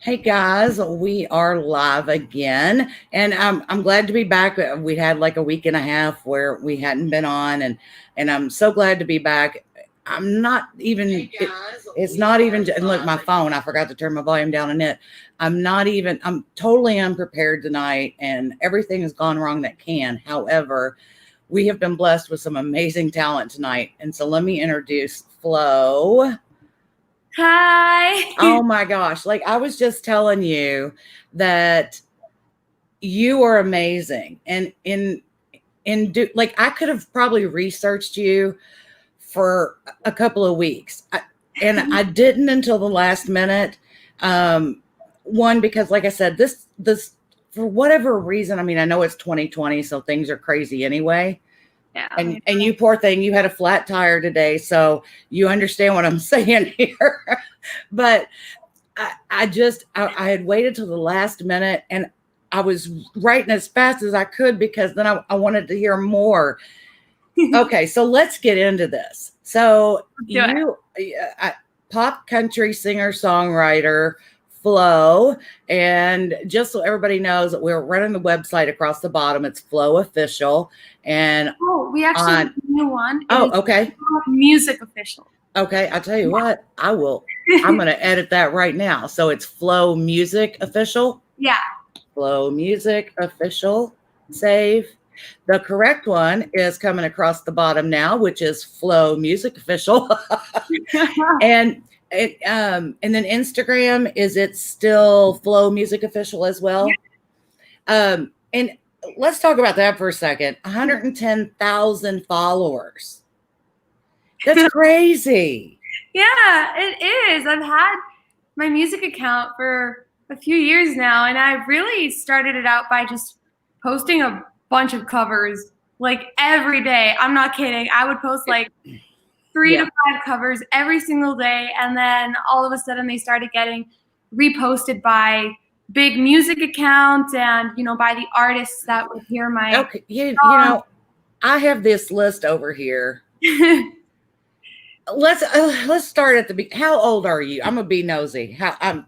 Hey guys, we are live again, and I'm glad to be back. We had like a week and a half where we hadn't been on, and I'm so glad to be back. I'm not even. It's not even. And look, my phone. I forgot to turn my volume down in it. I'm not even. I'm totally unprepared tonight, and everything has gone wrong that can. However, we have been blessed with some amazing talent tonight, and so let me introduce Flo. Hi. Oh my gosh. Like I was just telling you that you are amazing. And like I could have probably researched you for a couple of weeks. And I didn't until the last minute. One, because like I said, this for whatever reason, I mean, I know it's 2020, so things are crazy anyway. Yeah. And you poor thing, you had a flat tire today, so you understand what I'm saying here. But I had waited till the last minute, and I was writing as fast as I could because then I wanted to hear more. Okay, so let's get into this. So you, pop country singer songwriter Flo, and just so everybody knows, we're running the website across the bottom. It's Flo Official, and we actually have a new one. Okay. Music Official. Okay, I'll tell you what, I'm going to edit that right now. So it's Flo Music Official. Yeah. Flo Music Official. Save. The correct one is coming across the bottom now, which is Flo Music Official. and then Instagram, is it still Flo Music Official as well? Yeah. And let's talk about that for a second. 110,000 followers. That's crazy. Yeah, it is. I've had my music account for a few years now, and I really started it out by just posting a bunch of covers like every day. I'm not kidding. I would post like 3 to 5 covers every single day, and then all of a sudden they started getting reposted by big music accounts and by the artists that would hear my okay. You know, I have this list over here. Let's start at the beginning. How old are you? I'm gonna be nosy. I'm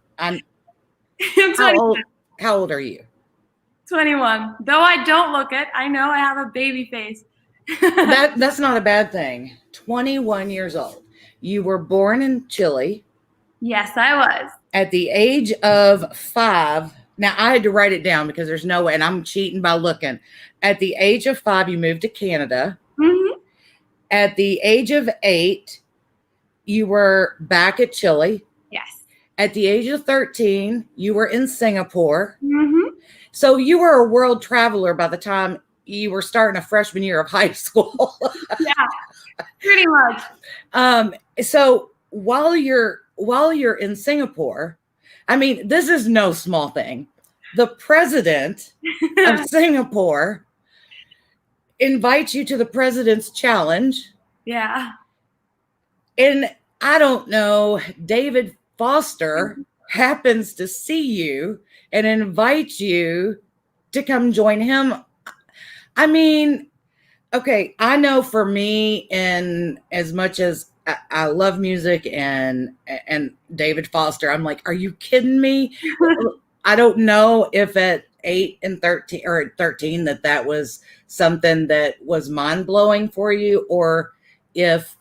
how old are you? 21. Though I don't look it, I know I have a baby face. That's not a bad thing. 21 years old. You were born in Chile. Yes, I was. At the age of 5. Now I had to write it down because there's no way, and I'm cheating by looking. At the age of 5, you moved to Canada. Mm-hmm. At the age of 8, you were back at Chile. Yes. At the age of 13, you were in Singapore. Mm-hmm. So you were a world traveler by the time you were starting a freshman year of high school. Yeah, pretty much. So while you're in Singapore, I mean, this is no small thing. The president of Singapore invites you to the President's Challenge. Yeah. And I don't know, David Foster happens to see you and invite you to come join him. I mean, okay, I know for me, and as much as I love music and David Foster, I'm like, are you kidding me? I don't know if at 8 and 13 or at 13 that was something that was mind blowing for you, or if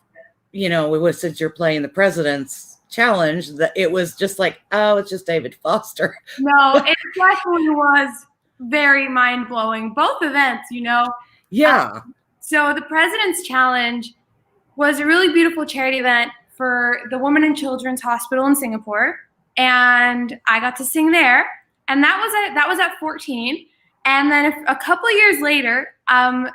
it was, since you're playing the President's Challenge, that it was just like, oh, it's just David Foster. No, it definitely was very mind blowing. Both events, Yeah. So the President's Challenge was a really beautiful charity event for the Women and Children's Hospital in Singapore, and I got to sing there. And that was at 14. And then a couple of years later,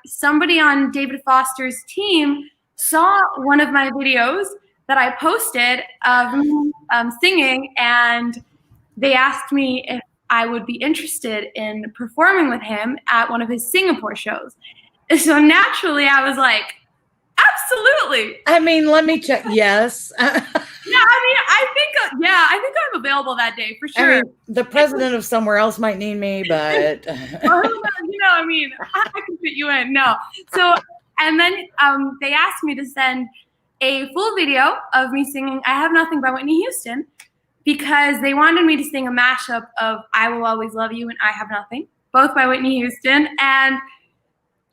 somebody on David Foster's team saw one of my videos that I posted of me singing, and they asked me if I would be interested in performing with him at one of his Singapore shows. So naturally, I was like, absolutely. I mean, let me check. Yes. Yeah, I think I'm available that day for sure. I mean, the president of somewhere else might need me, but I can fit you in. No. So, and then they asked me to send a full video of me singing "I Have Nothing" by Whitney Houston, because they wanted me to sing a mashup of I Will Always Love You and I Have Nothing, both by Whitney Houston. And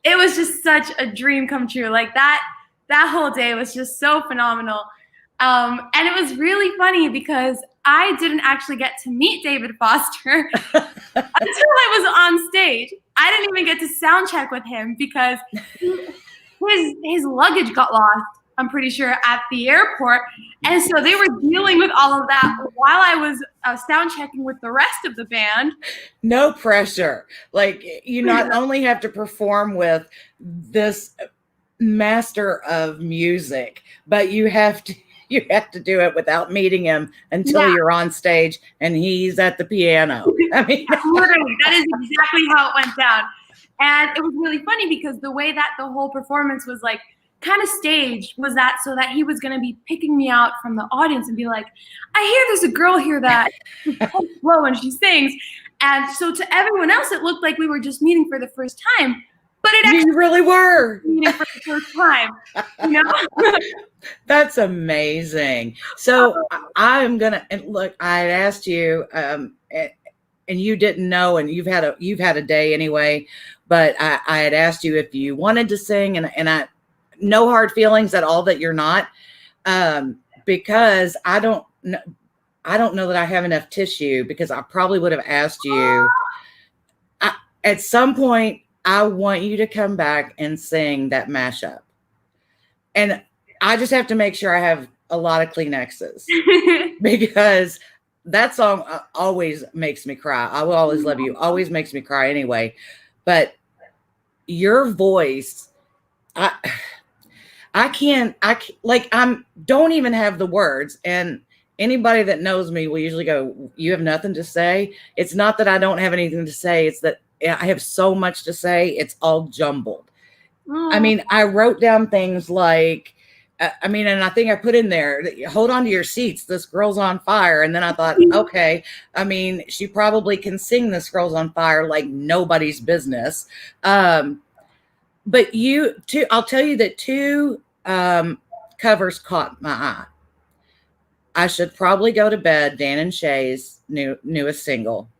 it was just such a dream come true. Like that whole day was just so phenomenal. And it was really funny because I didn't actually get to meet David Foster until I was on stage. I didn't even get to sound check with him because his luggage got lost, I'm pretty sure, at the airport. And so they were dealing with all of that while I was sound checking with the rest of the band. No pressure. Like, you not only have to perform with this master of music, but you have to do it without meeting him until you're on stage and he's at the piano. I mean, literally, that is exactly how it went down. And it was really funny because the way that the whole performance was like kind of staged was that so that he was going to be picking me out from the audience and be like, I hear there's a girl here that is so slow and she sings. And so to everyone else, it looked like we were just meeting for the first time. But it actually really were meeting for the first time, you know? That's amazing. So I'm gonna look. I had asked you, and you didn't know, and you've had a day anyway. But I had asked you if you wanted to sing, and I no hard feelings at all that you're not, because I don't know that I have enough tissue because I probably would have asked you at some point. I want you to come back and sing that mashup. And I just have to make sure I have a lot of Kleenexes because that song always makes me cry. I Will Always Love You always makes me cry anyway. But your voice, I don't even have the words. And anybody that knows me will usually go, you have nothing to say. It's not that I don't have anything to say. It's that I have so much to say. It's all jumbled. I mean, I wrote down things like, and I think I put in there, hold on to your seats. This girl's on fire. And then I thought, okay, she probably can sing This Girl's on Fire like nobody's business. But I'll tell you that two covers caught my eye. I Should Probably Go to Bed, Dan and Shay's newest single.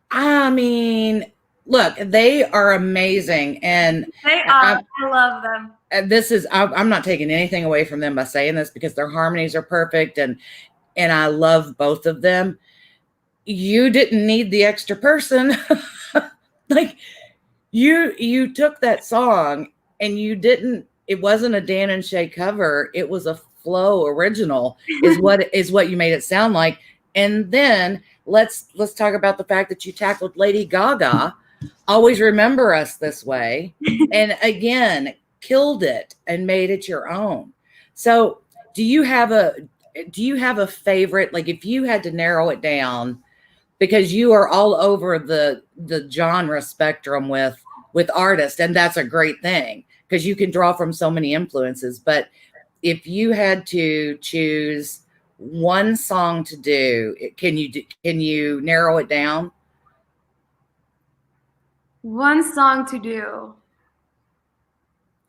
I mean, look, they are amazing. And they are. I love them. I'm not taking anything away from them by saying this because their harmonies are perfect and I love both of them. You didn't need the extra person. Like you took that song and it wasn't a Dan and Shay cover. It was a Flo original is what you made it sound like. And then let's talk about the fact that you tackled Lady Gaga, Always Remember Us This Way. And again, killed it and made it your own. So do you have a favorite, like if you had to narrow it down, because you are all over the genre spectrum with artists, and that's a great thing because you can draw from so many influences. But if you had to choose one song to do, can you narrow it down? One song to do.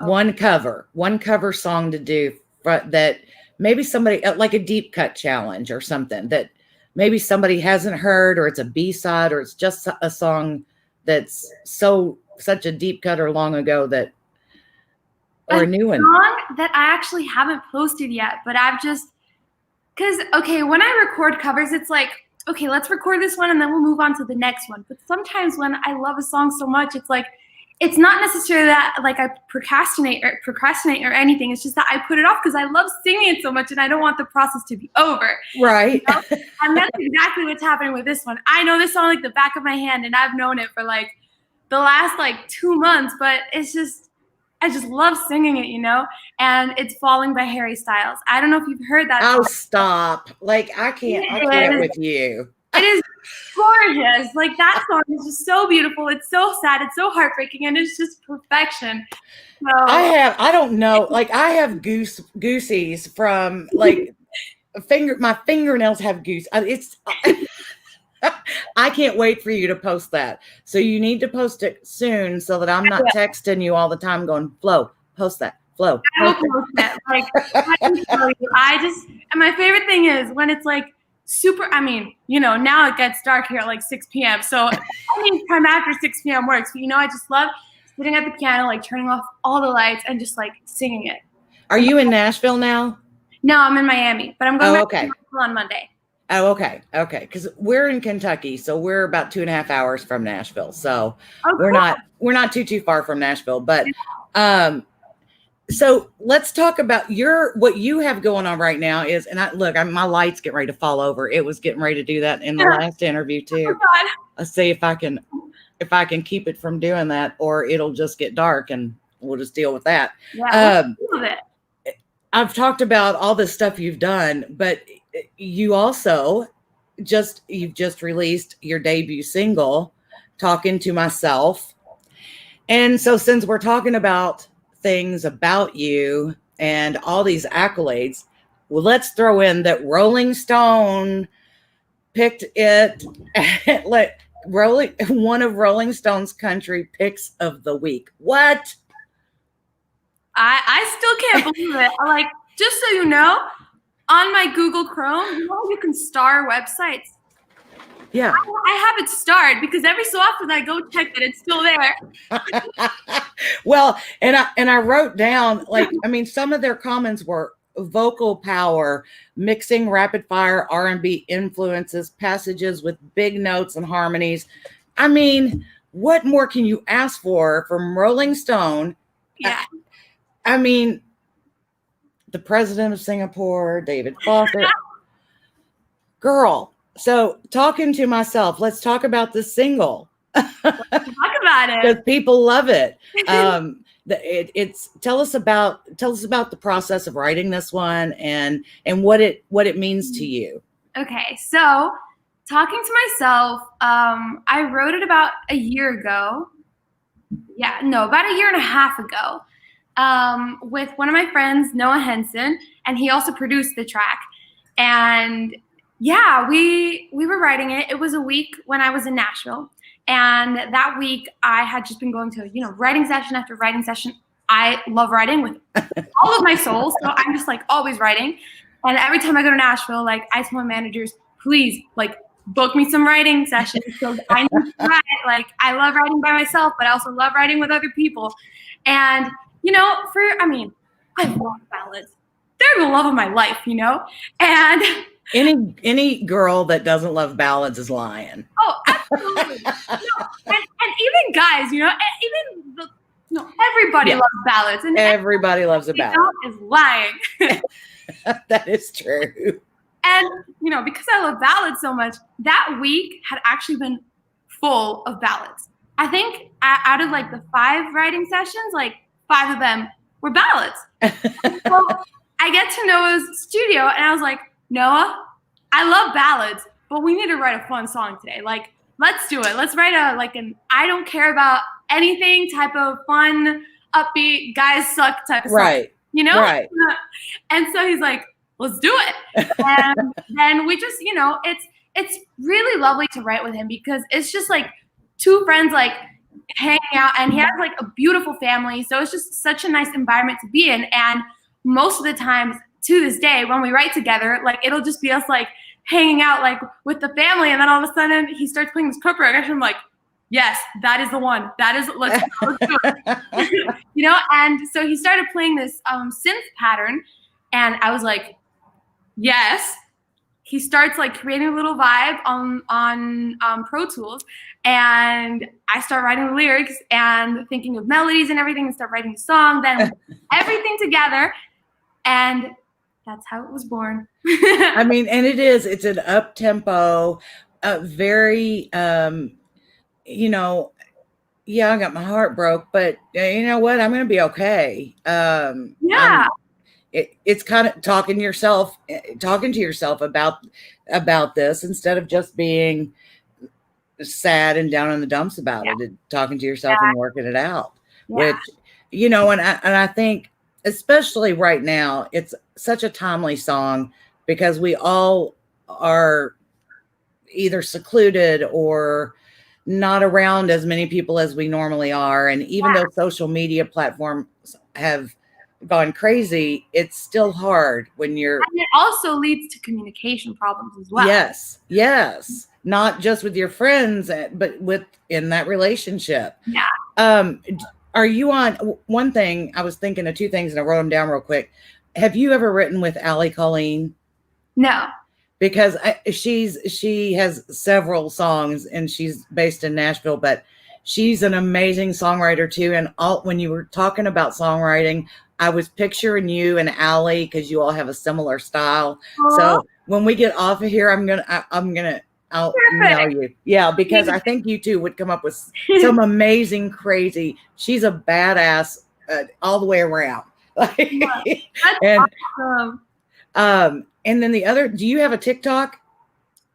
Okay. One cover song to do that maybe somebody, like a deep cut challenge or something that maybe somebody hasn't heard, or it's a B-side, or it's just a song that's such a deep cut or long ago that, or a new one. Song that I actually haven't posted yet, but when I record covers, it's like, okay, let's record this one and then we'll move on to the next one. But sometimes when I love a song so much, it's like, it's not necessarily that like I procrastinate or anything. It's just that I put it off because I love singing it so much and I don't want the process to be over. Right. You know? And that's exactly what's happening with this one. I know this song like the back of my hand and I've known it for like the last like 2 months, but I just love singing it, you know? And it's Falling by Harry Styles. I don't know if you've heard that song. Oh, stop. Like I can't with you. It is gorgeous. Like that song is just so beautiful. It's so sad. It's so heartbreaking, and it's just perfection. So I don't know. Like I have goosies from like my fingernails have goose. I can't wait for you to post that. So you need to post it soon so that I'm not texting you all the time going, Flo, post that. Flo. I will post it. Like I can tell you, And my favorite thing is when it's like super, I mean, now it gets dark here at like 6 p.m. So any time after 6 p.m. works. But I just love sitting at the piano, like turning off all the lights and just like singing it. Are you in Nashville now? No, I'm in Miami, but I'm going back okay. to Nashville on Monday. Oh, okay. Okay. Because we're in Kentucky, so we're about 2.5 hours from Nashville. So we're not too far from Nashville. But so let's talk about what you have going on right now is, and my light's getting ready to fall over. It was getting ready to do that in the last interview too. Oh, Let's see if I can keep it from doing that, or it'll just get dark and we'll just deal with that. Yeah, we'll deal with it. I've talked about all the stuff you've done, but you also you've just released your debut single, Talking to Myself. And so since we're talking about things about you and all these accolades, well, let's throw in that Rolling Stone picked it one of Rolling Stone's country picks of the week. What? I still can't believe it. Like, just so you know, on my Google Chrome, you can star websites. Yeah. I have it starred because every so often I go check that it's still there. Well, and I wrote down, like, I mean, some of their comments were vocal power, mixing rapid fire R&B influences, passages with big notes and harmonies. I mean, what more can you ask for from Rolling Stone? Yeah. I mean, the president of Singapore, David Foster. Girl, so Talking to Myself, let's talk about this single. Let's talk about it. Because people love it. Tell us about the process of writing this one and what it means to you. Okay, so Talking to Myself, I wrote it about a year ago. Yeah, no, about a year and a half ago. With one of my friends, Noah Henson, and he also produced the track. And yeah, we were writing it. It was a week when I was in Nashville. And that week I had just been going to, writing session after writing session. I love writing with all of my soul. So I'm just like always writing. And every time I go to Nashville, like I tell my managers, please, like, book me some writing sessions because I need to write. Like, I love writing by myself, but I also love writing with other people. And I love ballads. They're the love of my life, And any girl that doesn't love ballads is lying. Oh, absolutely. And even guys, everybody loves ballads, and everybody loves a ballad. Is lying. That is true. And because I love ballads so much, that week had actually been full of ballads. I think out of like the 5 writing sessions, like 5 of them were ballads. So I get to Noah's studio and I was like, Noah, I love ballads, but we need to write a fun song today. Like, let's do it. Let's write an I don't care about anything type of fun, upbeat, guys suck type of song. Right. Right. And so he's like, let's do it. And then we just, it's really lovely to write with him because it's just like 2 friends like hanging out, and he has like a beautiful family. So it's just such a nice environment to be in. And most of the times to this day, when we write together, like it'll just be us like hanging out like with the family. And then all of a sudden he starts playing this chord progression. I'm like, yes, that is the one. That is, let's do it. And so he started playing this synth pattern, and I was like, yes. He starts like creating a little vibe on Pro Tools, and I start writing the lyrics and thinking of melodies and everything, and start writing the song. Then everything together, and that's how it was born. I mean, and it's an up tempo, very, I got my heart broke, but you know what? I'm going to be okay. Yeah. It's kind of talking to yourself about this instead of just being sad and down in the dumps about it, and talking to yourself and working it out, which, and I think especially right now, it's such a timely song because we all are either secluded or not around as many people as we normally are. And even though social media platforms have gone crazy, it's still hard when you're. And it also leads to communication problems as well. Yes. Not just with your friends, but in that relationship. Yeah. Are you on one thing? I was thinking of two things and I wrote them down real quick. Have you ever written with Allie Colleen? No. Because she has several songs and she's based in Nashville, but she's an amazing songwriter too. And when you were talking about songwriting, I was picturing you and Allie because you all have a similar style. Aww. So when we get off of here, I'll email you. Yeah, because I think you two would come up with some amazing, crazy. She's a badass all the way around. That's awesome. And then the other, do you have a TikTok?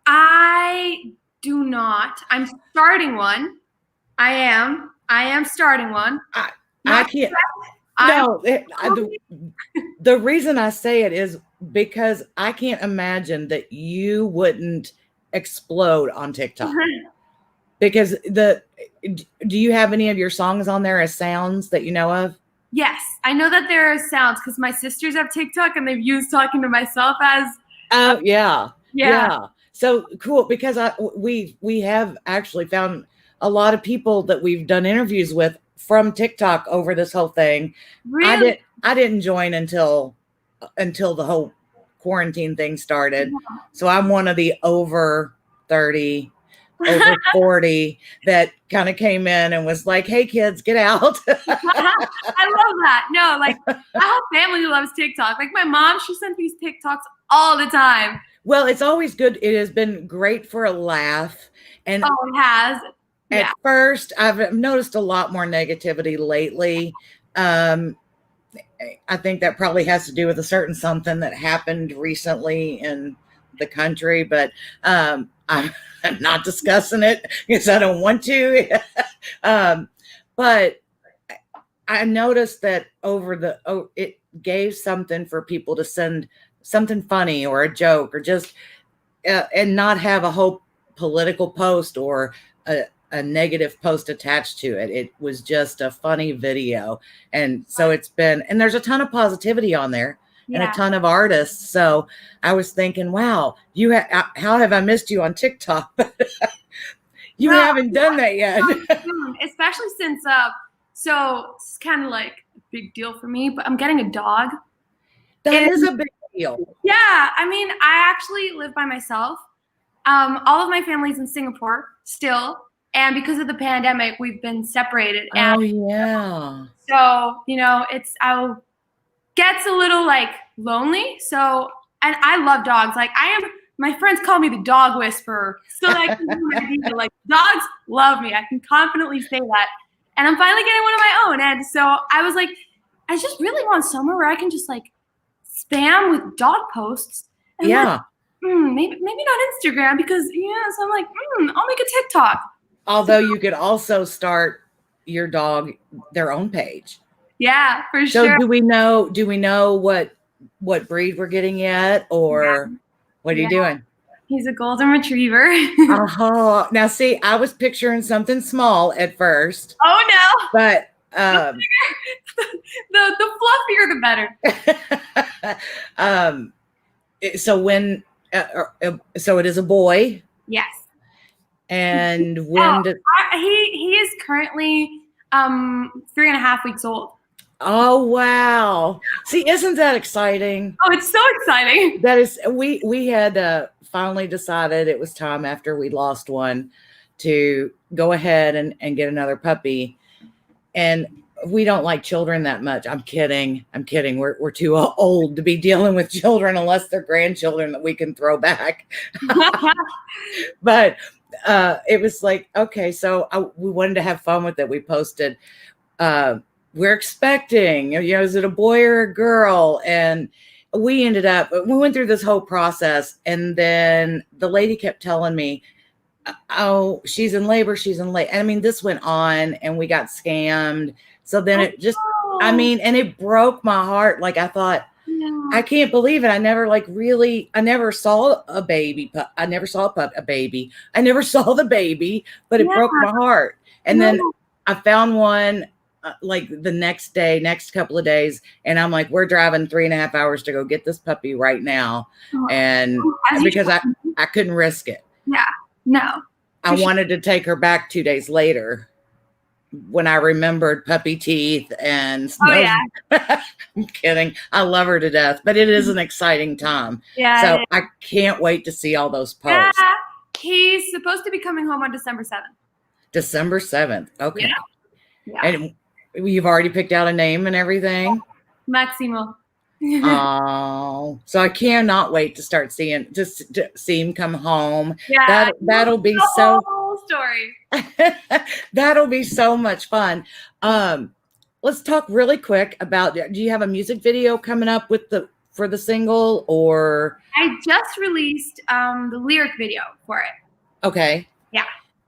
I do not. I'm starting one. I am starting one. I can't. No, the reason I say it is because I can't imagine that you wouldn't explode on TikTok. Because do you have any of your songs on there as sounds that you know of? Yes, I know that there are sounds because my sisters have TikTok and they've used talking to myself as. Oh yeah. So cool, because we have actually found a lot of people that we've done interviews with from TikTok over this whole thing. Really? I didn't join until the whole quarantine thing started. Yeah. So I'm one of the over 30, over 40 that kind of came in and was like, hey kids, get out. I love that. No, like I have family who loves TikTok. Like my mom, she sent these TikToks all the time. Well, it's always good. It has been great for a laugh. And it has. At first, I've noticed a lot more negativity lately. I think that probably has to do with a certain something that happened recently in the country, but I'm not discussing it because I don't want to. But I noticed that it gave something for people to send something funny or a joke or just and not have a whole political post or a negative post attached to it. It was just a funny video. And so and there's a ton of positivity on there and a ton of artists. So I was thinking, wow, how have I missed you on TikTok? You haven't done that yet. Especially since, so it's kind of like a big deal for me, but I'm getting a dog. That is a big deal. Yeah. I mean, I actually live by myself. All of my family's in Singapore still. And because of the pandemic, we've been separated. And so, gets a little like lonely. So, and I love dogs. Like my friends call me the dog whisperer. So like, like dogs love me. I can confidently say that. And I'm finally getting one of my own. And so I was like, I just really want somewhere where I can just like spam with dog posts. And maybe not Instagram because, so I'm like, I'll make a TikTok. Although you could also start your dog their own page. Yeah, for sure. So do we know what breed we're getting yet, or what are you doing? He's a golden retriever. Now see, I was picturing something small at first. Oh no. But the fluffier the better. So it is a boy? Yes. And he is currently 3.5 weeks old. Oh wow. See, isn't that exciting? Oh, it's so exciting. That is, we had finally decided it was time after we lost one to go ahead and get another puppy. And we don't like children that much. I'm kidding. We're too old to be dealing with children unless they're grandchildren that we can throw back. But it was like, okay, so we wanted to have fun with it. We posted, we're expecting, is it a boy or a girl? And we went through this whole process. And then the lady kept telling me, oh, she's in labor. I mean, this went on and we got scammed. So then it just, and it broke my heart. Like I thought, I can't believe it. I never saw a baby. I never saw a baby. I never saw the baby, but it broke my heart. And then I found one like the next day, next couple of days, and I'm like, we're driving 3.5 hours to go get this puppy right now, and because I couldn't risk it. Yeah, no. I wanted to take her back 2 days later when I remembered puppy teeth and oh yeah. I'm kidding. I love her to death, but it is an exciting time. Yeah. So I can't wait to see all those posts. Yeah. He's supposed to be coming home on December 7th. December 7th. Okay. Yeah. And you've already picked out a name and everything? Maximo. Oh, so I cannot wait to start seeing, to see him come home. Yeah. That'll be the so whole story. that'll be so much fun. Let's talk really quick about, do you have a music video coming up for the single, or? I just released the lyric video for it. Okay. Yeah.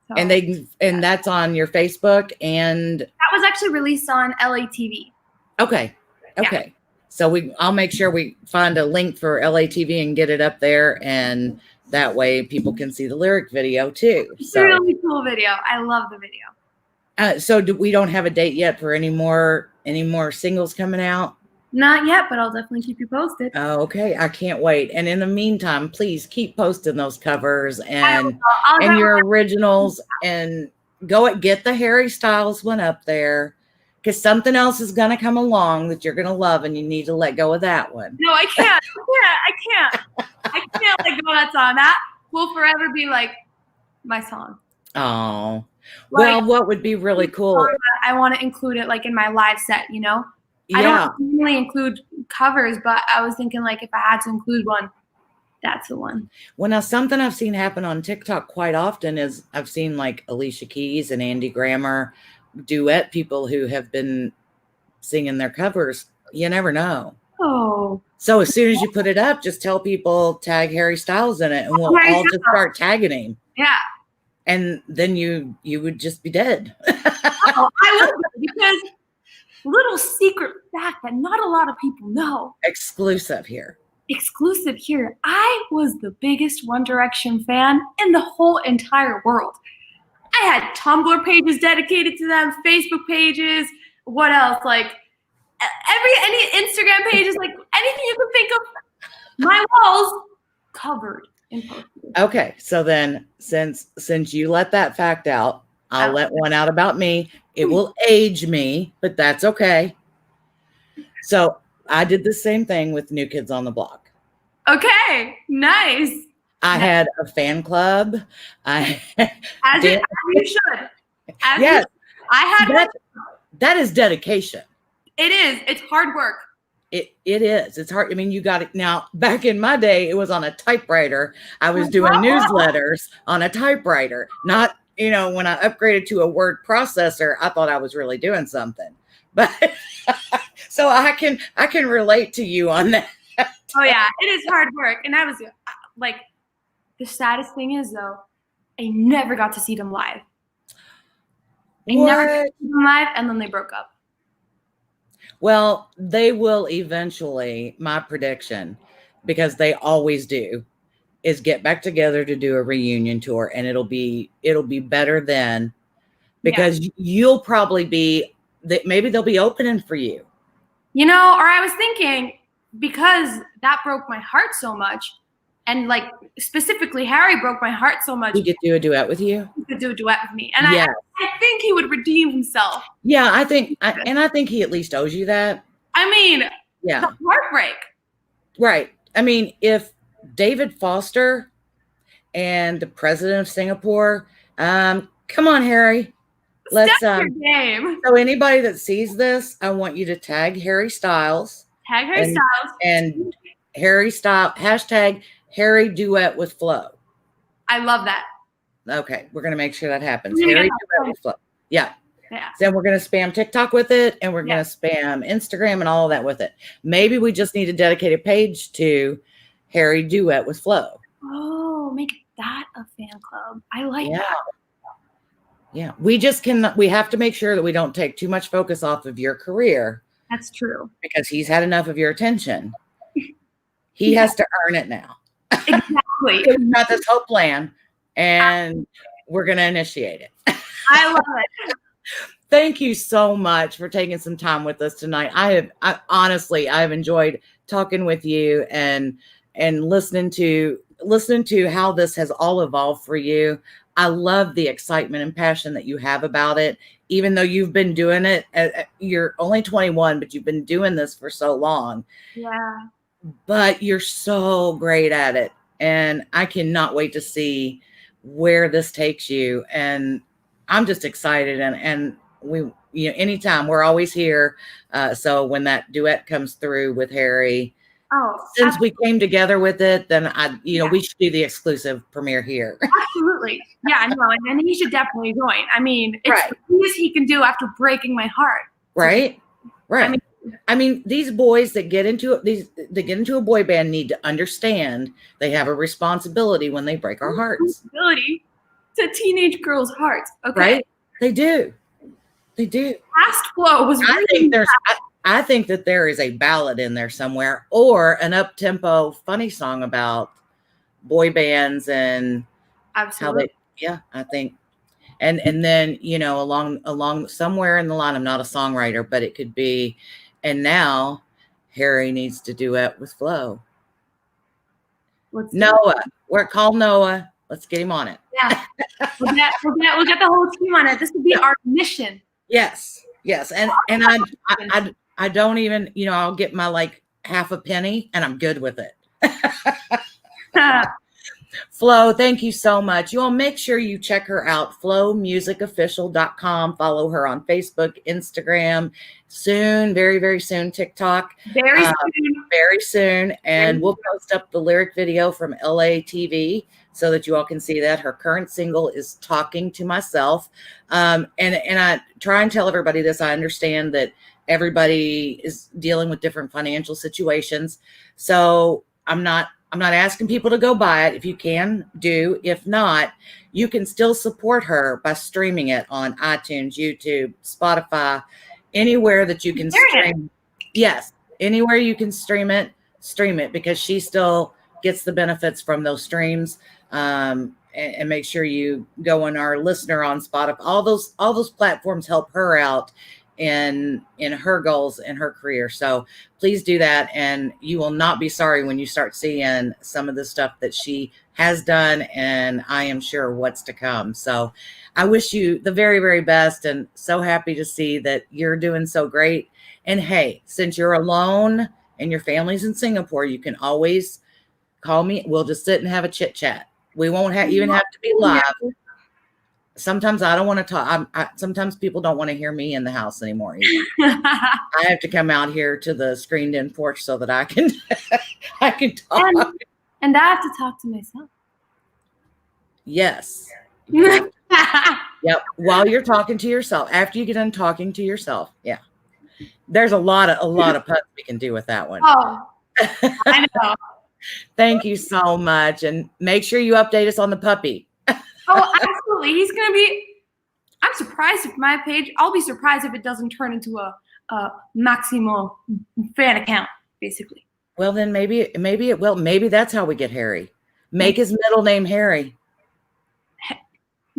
So, And that's on your Facebook, and that was actually released on LA TV. Okay. Yeah. So I'll make sure we find a link for LA TV and get it up there, and that way people can see the lyric video too. It's a really cool video. I love the video. So we don't have a date yet for any more singles coming out? Not yet, but I'll definitely keep you posted. Oh, okay. I can't wait. And in the meantime, please keep posting those covers and your originals, and get the Harry Styles one up there, because something else is going to come along that you're going to love, and you need to let go of that one. No, I can't. I can't let go of that song. That will forever be like my song. Oh, well, what would be really cool? I want to include it like in my live set, you know? Yeah. I don't really include covers, but I was thinking like if I had to include one, that's the one. Well, now something I've seen happen on TikTok quite often is I've seen like Alicia Keys and Andy Grammer duet people who have been singing their covers. You never know. Oh. So as soon as you put it up, just tell people, tag Harry Styles in it, and we'll all just start tagging him. Yeah. And then you would just be dead. Oh, I love it, because little secret fact that not a lot of people know. Exclusive here. I was the biggest One Direction fan in the whole entire world. I had Tumblr pages dedicated to them, Facebook pages, what else? Like any Instagram pages, like anything you can think of. My walls covered in posters. Okay, so then since you let that fact out, I'll let one out about me. It will age me, but that's okay. So I did the same thing with New Kids on the Block. Okay, nice. I had a fan club. As you should. Yes. I had that is dedication. It is. It's hard work. It is. It's hard. I mean, you got it. Now, back in my day, it was on a typewriter. I was doing newsletters on a typewriter, not, when I upgraded to a word processor, I thought I was really doing something. But so I can relate to you on that. Oh yeah, it is hard work. And I was like, the saddest thing is though, I never got to see them live. Never got to see them live, and then they broke up. Well, they will eventually, my prediction, because they always do, is get back together to do a reunion tour, and it'll be better then, because you'll probably be, maybe they'll be opening for you. Or I was thinking, because that broke my heart so much, and like specifically Harry broke my heart so much. He could do a duet with you? He could do a duet with me. And I think he would redeem himself. Yeah, I think he at least owes you that. I mean, the heartbreak. Right. I mean, if David Foster and the president of Singapore, come on, Harry. Let's your game. So anybody that sees this, I want you to tag Harry Styles. Tag Harry Styles. And Harry Styles, hashtag Harry duet with Flo. I love that. Okay, we're gonna make sure that happens. Harry duet with Flo. Yeah. Yeah. Then we're gonna spam TikTok with it, and we're gonna spam Instagram and all of that with it. Maybe we just need a dedicated page to Harry duet with Flo. Oh, make that a fan club. I like that. Yeah. We have to make sure that we don't take too much focus off of your career. That's true. Because he's had enough of your attention. He has to earn it now. Exactly. We've got this whole plan, and we're going to initiate it. I love it. Thank you so much for taking some time with us tonight. I honestly, I have enjoyed talking with you and listening to how this has all evolved for you. I love the excitement and passion that you have about it, even though you've been doing it. You're only 21, but you've been doing this for so long. Yeah. But you're so great at it, and I cannot wait to see where this takes you. And I'm just excited, and we, you know, anytime, we're always here. So when that duet comes through with Harry, Oh, since we came together with it, then Yeah. we should do the exclusive premiere here. absolutely. Yeah, no, and he should definitely join. I mean, it's Right. the least he can do after breaking my heart. Right? Right. I mean, These boys that get into a boy band need to understand they have a responsibility when they break our hearts. responsibility to teenage girls' hearts. Okay. Right? They do. They do. Past Flow was really I think that there is a ballad in there somewhere, or an up-tempo funny song about boy bands and how absolutely. I think. And then, you know, along somewhere in the line, I'm not a songwriter, but it could be, and now Harry needs to duet with Flo. Let's do it. Noah. We're called Noah. Let's get him on it. Yeah. We'll get the whole team on it. This would be our mission. Yes. And I don't even, you know, I'll get my like half a penny and I'm good with it. Flo, thank you so much. You all make sure you check her out, flowmusicofficial.com. Follow her on Facebook, Instagram, soon, very, very soon, TikTok. Very soon. And we'll post up the lyric video from LA TV so that you all can see that. Her current single is Talking to Myself. And I try and tell everybody this. I understand that everybody is dealing with different financial situations. So I'm not asking people to go buy it. If you can, do. If not, you can still support her by streaming it on iTunes, YouTube, Spotify, anywhere that you can stream. Yes, anywhere you can stream it, because she still gets the benefits from those streams. And make sure you go on our listener on Spotify. All those platforms help her out in her goals and her career. So please do that, and you will not be sorry when you start seeing some of the stuff that she has done, and I am sure what's to come. So I wish you the very, very best, and so happy to see that you're doing so great. And hey, since you're alone and your family's in Singapore, you can always call me. We'll just sit and have a chit chat. We won't even have to be live. Sometimes I don't want to talk. Sometimes people don't want to hear me in the house anymore. I have to come out here to the screened-in porch so that I can talk. And I have to talk to myself. Yes. Yep. While you're talking to yourself, after you get done talking to yourself. Yeah. There's a lot of puns we can do with that one. Oh, I know. Thank you so much, and make sure you update us on the puppy. Oh, absolutely. He's going to be, I'm surprised if my page, I'll be surprised if it doesn't turn into a Maximo fan account, basically. Well, then maybe it will. Maybe that's how we get Harry. Make his middle name Harry.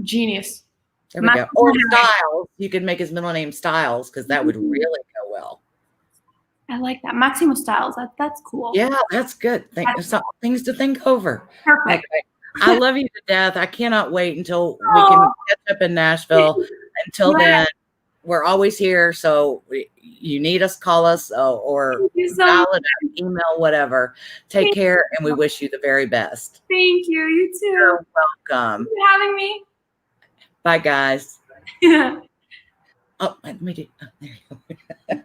Genius. There we go. Or Styles. You could make his middle name Styles, because that would really go well. I like that. Maximo Styles. That's cool. Yeah, that's good. Things to think over. Perfect. Okay. I love you to death. I cannot wait until we can catch up in Nashville. Until then, we're always here. So you need us, call us, or dial it, email, whatever. Take care, and we wish you the very best. Thank you. You too. You're welcome. Thanks for having me. Bye, guys. Oh, let me do. Oh, there you go.